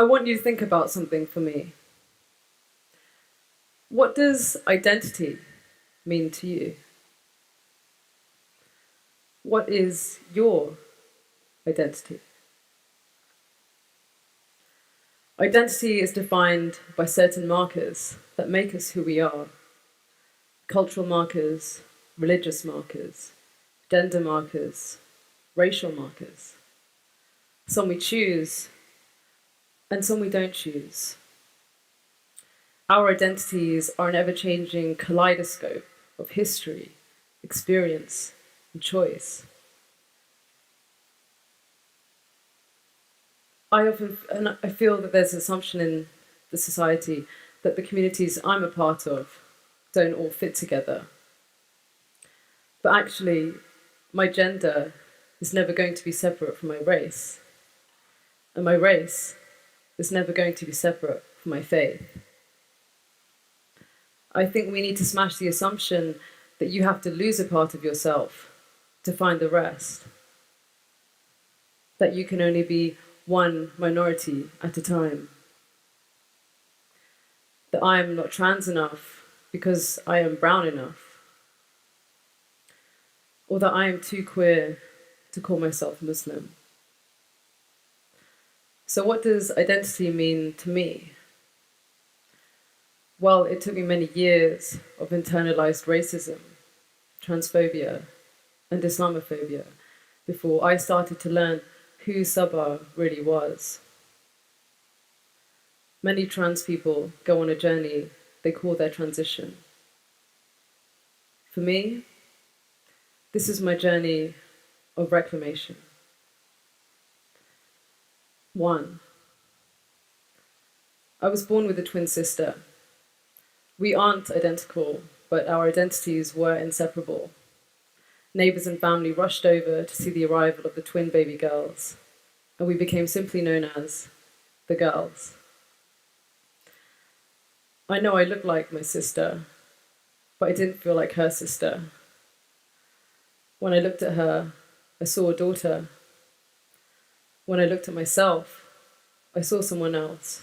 I want you to think about something for me. What does identity mean to you? What is your identity? Identity is defined by certain markers that make us who we are. Cultural markers, religious markers, gender markers, racial markers. Some we choose, and some we don't choose. Our identities are an ever-changing kaleidoscope of history, experience, and choice. I feel that there's an assumption in the society that the communities I'm a part of don't all fit together. But actually, my gender is never going to be separate from my race. And my race is never going to be separate from my faith. I think we need to smash the assumption that you have to lose a part of yourself to find the rest. That you can only be one minority at a time. That I am not trans enough because I am brown enough. Or that I am too queer to call myself Muslim. So what does identity mean to me? Well, it took me many years of internalized racism, transphobia, and Islamophobia before I started to learn who Sabah really was. Many trans people go on a journey they call their transition. For me, this is my journey of reclamation. 1. I was born with a twin sister. We aren't identical, but our identities were inseparable. Neighbours and family rushed over to see the arrival of the twin baby girls, and we became simply known as the girls. I know I look like my sister, but I didn't feel like her sister. When I looked at her, I saw a daughter. When I looked at myself, I saw someone else.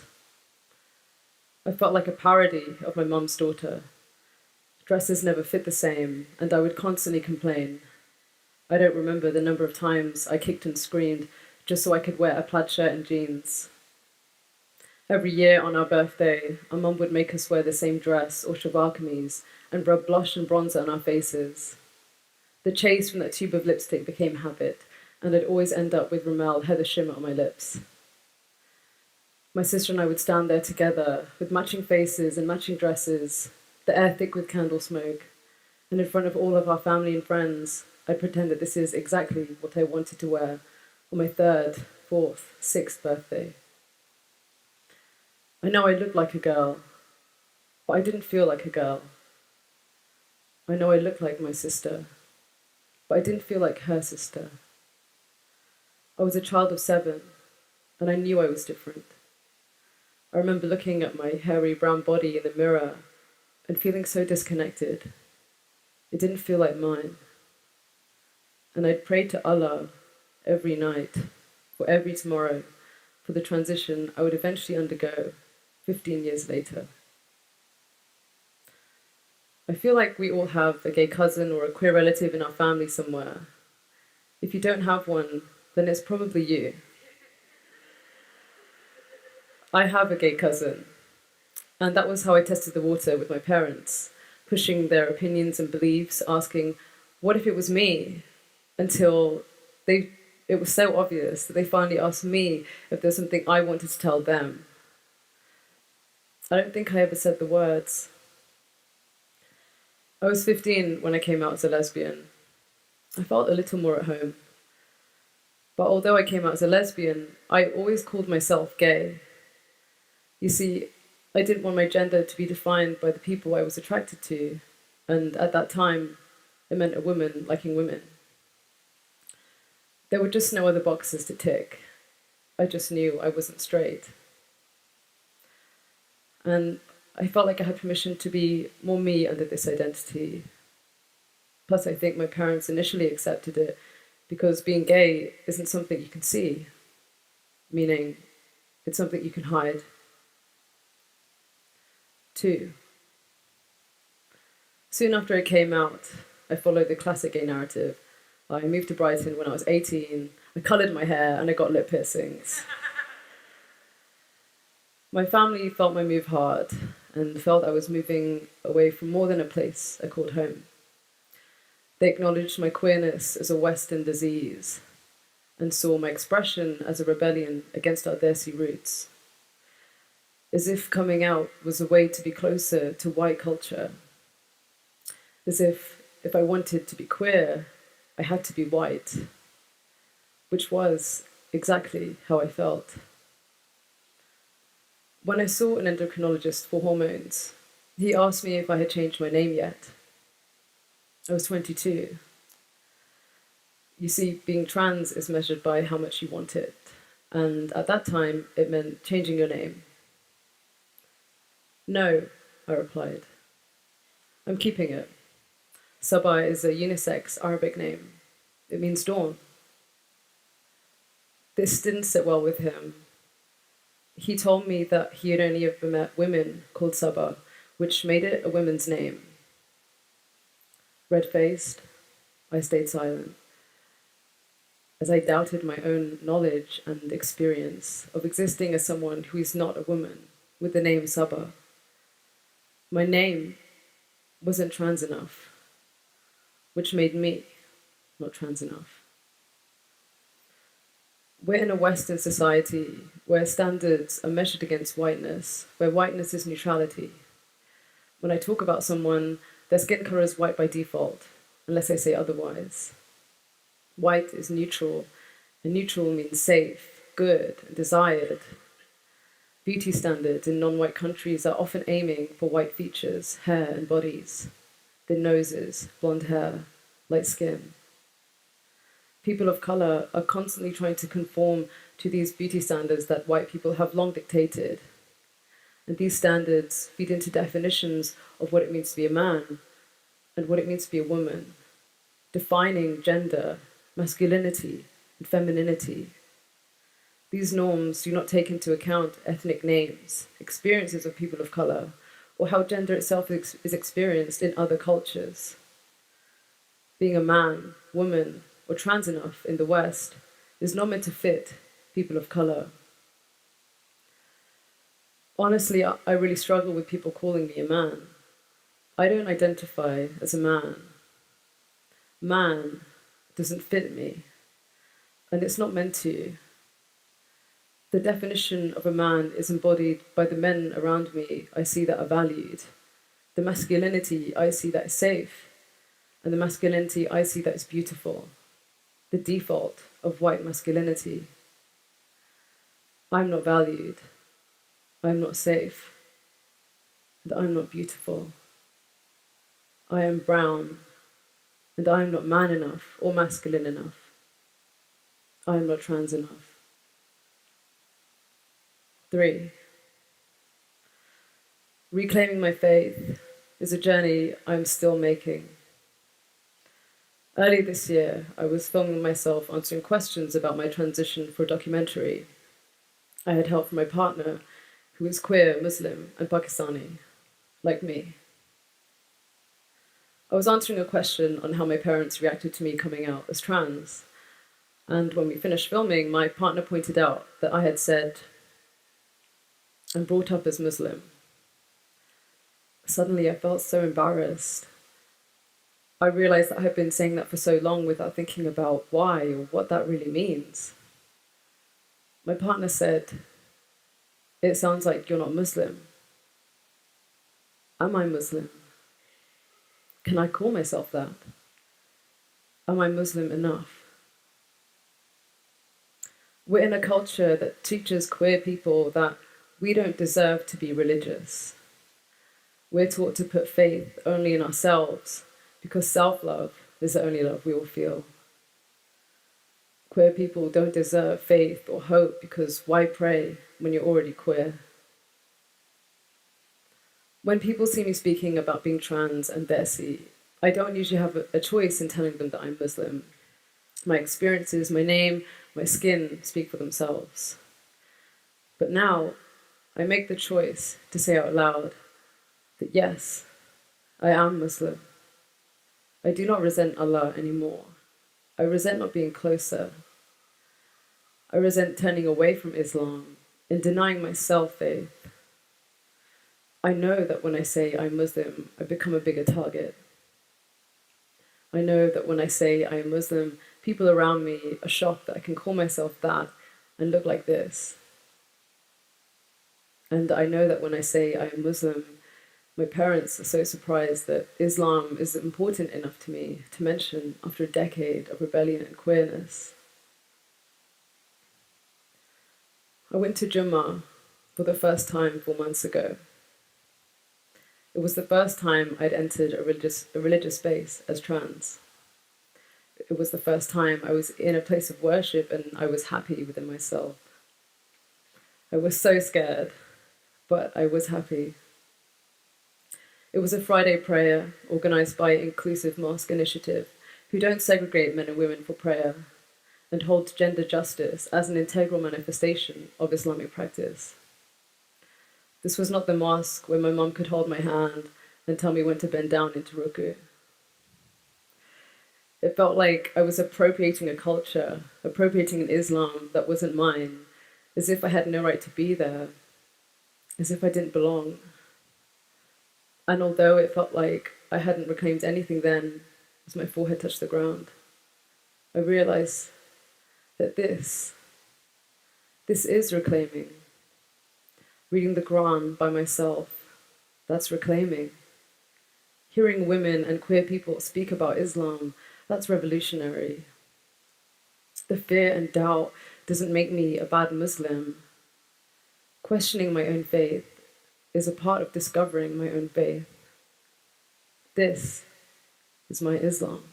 I felt like a parody of my mum's daughter. Dresses never fit the same, and I would constantly complain. I don't remember the number of times I kicked and screamed just so I could wear a plaid shirt and jeans. Every year on our birthday, our mum would make us wear the same dress or shalwar kameez and rub blush and bronzer on our faces. The chase from that tube of lipstick became habit, and I'd always end up with Rimmel Heather Shimmer on my lips. My sister and I would stand there together with matching faces and matching dresses, the air thick with candle smoke, and in front of all of our family and friends, I'd pretend that this is exactly what I wanted to wear on my 3rd, 4th, 6th birthday. I know I looked like a girl, but I didn't feel like a girl. I know I looked like my sister, but I didn't feel like her sister. I was a child of 7, and I knew I was different. I remember looking at my hairy brown body in the mirror and feeling so disconnected. It didn't feel like mine. And I'd pray to Allah every night, for every tomorrow, for the transition I would eventually undergo 15 years later. I feel like we all have a gay cousin or a queer relative in our family somewhere. If you don't have one, then it's probably you. I have a gay cousin, and that was how I tested the water with my parents, pushing their opinions and beliefs, asking, what if it was me? Until it was so obvious that they finally asked me if there was something I wanted to tell them. I don't think I ever said the words. I was 15 when I came out as a lesbian. I felt a little more at home. But although I came out as a lesbian, I always called myself gay. You see, I didn't want my gender to be defined by the people I was attracted to, and at that time, it meant a woman liking women. There were just no other boxes to tick. I just knew I wasn't straight. And I felt like I had permission to be more me under this identity. Plus, I think my parents initially accepted it because being gay isn't something you can see. Meaning, It's something you can hide. 2. Soon after I came out, I followed the classic gay narrative. I moved to Brighton when I was 18, I coloured my hair, and I got lip piercings. My family felt my move hard and felt I was moving away from more than a place I called home. They acknowledged my queerness as a Western disease and saw my expression as a rebellion against our Desi roots, as if coming out was a way to be closer to white culture, as if I wanted to be queer, I had to be white, which was exactly how I felt. When I saw an endocrinologist for hormones, he asked me if I had changed my name yet. I was 22. You see, being trans is measured by how much you want it, and at that time, it meant changing your name. No, I replied. I'm keeping it. Sabah is a unisex Arabic name. It means dawn. This didn't sit well with him. He told me that he had only ever met women called Sabah, which made it a woman's name. Red-faced, I stayed silent, as I doubted my own knowledge and experience of existing as someone who is not a woman with the name Sabah. My name wasn't trans enough, which made me not trans enough. We're in a Western society where standards are measured against whiteness, where whiteness is neutrality. When I talk about someone, their skin color is white by default, unless I say otherwise. White is neutral, and neutral means safe, good, and desired. Beauty standards in non-white countries are often aiming for white features, hair and bodies, thin noses, blonde hair, light skin. People of color are constantly trying to conform to these beauty standards that white people have long dictated. And these standards feed into definitions of what it means to be a man and what it means to be a woman, defining gender, masculinity, and femininity. These norms do not take into account ethnic names, experiences of people of color, or how gender itself is experienced in other cultures. Being a man, woman, or trans enough in the West is not meant to fit people of color. Honestly, I really struggle with people calling me a man. I don't identify as a man. Man doesn't fit me, and it's not meant to. The definition of a man is embodied by the men around me I see that are valued, the masculinity I see that is safe, and the masculinity I see that is beautiful, the default of white masculinity. I'm not valued, I'm not safe, and I'm not beautiful. I am brown, and I am not man enough or masculine enough. I am not trans enough. 3. Reclaiming my faith is a journey I'm still making. Early this year, I was filming myself answering questions about my transition for a documentary. I had help from my partner, who is queer, Muslim, and Pakistani, like me. I was answering a question on how my parents reacted to me coming out as trans, and when we finished filming, my partner pointed out that I had said, "I'm brought up as Muslim." Suddenly, I felt so embarrassed. I realized that I had been saying that for so long without thinking about why or what that really means. My partner said, "It sounds like you're not Muslim." Am I Muslim? Can I call myself that? Am I Muslim enough? We're in a culture that teaches queer people that we don't deserve to be religious. We're taught to put faith only in ourselves because self-love is the only love we will feel. Queer people don't deserve faith or hope because why pray when you're already queer? When people see me speaking about being trans and Desi, I don't usually have a choice in telling them that I'm Muslim. My experiences, my name, my skin speak for themselves. But now I make the choice to say out loud that yes, I am Muslim. I do not resent Allah anymore. I resent not being closer. I resent turning away from Islam and denying myself faith. I know that when I say I'm Muslim, I become a bigger target. I know that when I say I am Muslim, people around me are shocked that I can call myself that and look like this. And I know that when I say I am Muslim, my parents are so surprised that Islam is important enough to me to mention after a decade of rebellion and queerness. I went to Jummah for the first time 4 months ago. It was the first time I'd entered a religious space as trans. It was the first time I was in a place of worship and I was happy within myself. I was so scared, but I was happy. It was a Friday prayer organized by Inclusive Mosque Initiative, who don't segregate men and women for prayer and hold gender justice as an integral manifestation of Islamic practice. This was not the mosque where my mom could hold my hand and tell me when to bend down into ruku. It felt like I was appropriating a culture, appropriating an Islam that wasn't mine, as if I had no right to be there, as if I didn't belong. And although it felt like I hadn't reclaimed anything then, as my forehead touched the ground, I realized that this is reclaiming. Reading the Quran by myself, that's reclaiming. Hearing women and queer people speak about Islam, that's revolutionary. The fear and doubt doesn't make me a bad Muslim. Questioning my own faith is a part of discovering my own faith. This is my Islam.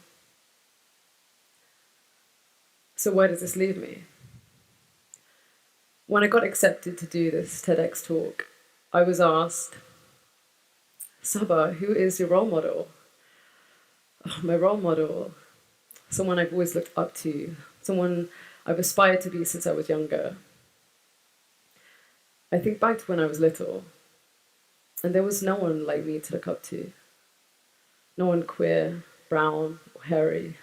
So where does this leave me? When I got accepted to do this TEDx talk, I was asked, Saba, who is your role model? Oh, my role model, someone I've always looked up to, someone I've aspired to be since I was younger. I think back to when I was little, and there was no one like me to look up to. No one queer, brown, or hairy.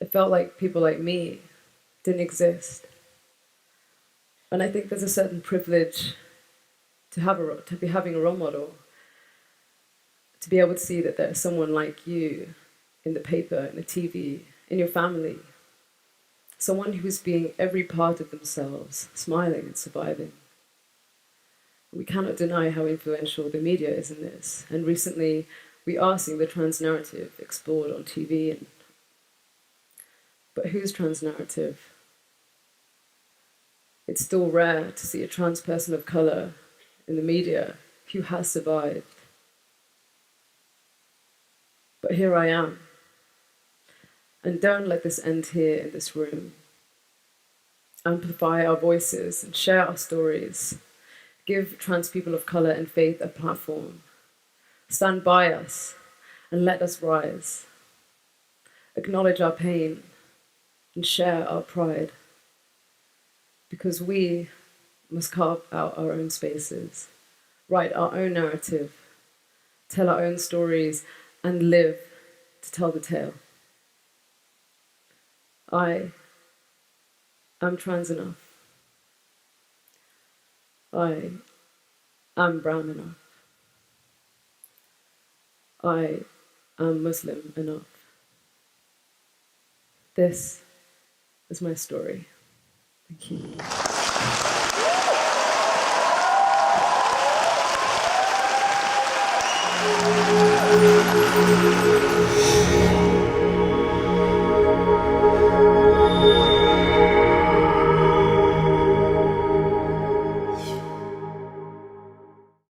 It felt like people like me didn't exist. And I think there's a certain privilege to be having a role model, to be able to see that there's someone like you in the paper, in the TV, in your family, someone who's being every part of themselves, smiling and surviving. We cannot deny how influential the media is in this, and recently we are seeing the trans narrative explored on TV. But whose trans narrative? It's still rare to see a trans person of color in the media who has survived. But here I am. And don't let this end here in this room. Amplify our voices and share our stories. Give trans people of color and faith a platform. Stand by us and let us rise. Acknowledge our pain and share our pride. Because we must carve out our own spaces, write our own narrative, tell our own stories, and live to tell the tale. I am trans enough. I am brown enough. I am Muslim enough. This is my story. Thank you.